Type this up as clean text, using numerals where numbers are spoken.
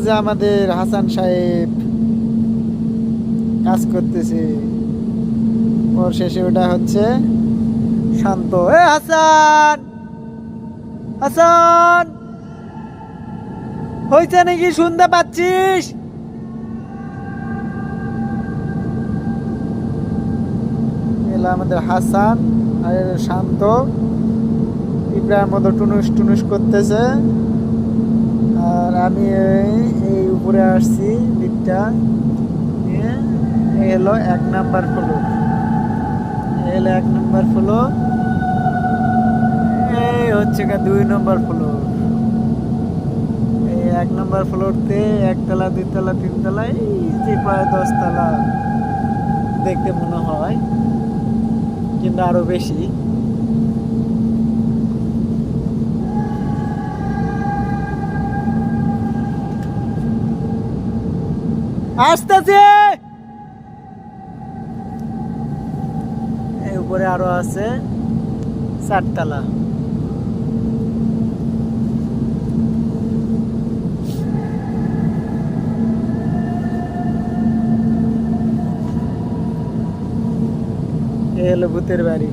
যে আমাদের হাসান সাহেব কাজ করতেছে, ওর শেষে ওটা হচ্ছে শান্ত। এ হাসান, হাসান হয়েছে নাকি শুনতে পাচ্ছিস? এলা আমাদের হাসান আর শান্ত পিঁপড়ার মতো টুনুস টুনুস করতেছে। আর আমি এই উপরে আসছি লিফটটা নিয়ে। এই হলো 1 নাম্বার ফ্লোর, এই হলো 1 নাম্বার ফ্লোর। এই হচ্ছে 2 নম্বর ফ্লোর। এই 1 নম্বর ফ্লোরতে 1 তলা 2 তলা 3 তলা এই যে প্রায় 10 তলা দেখতে মনে হয়, কিন্তু আরো বেশি। আসতেছে, এই উপরে আরো আছে 4 তলা। এই হলো ভূতের বাড়ি।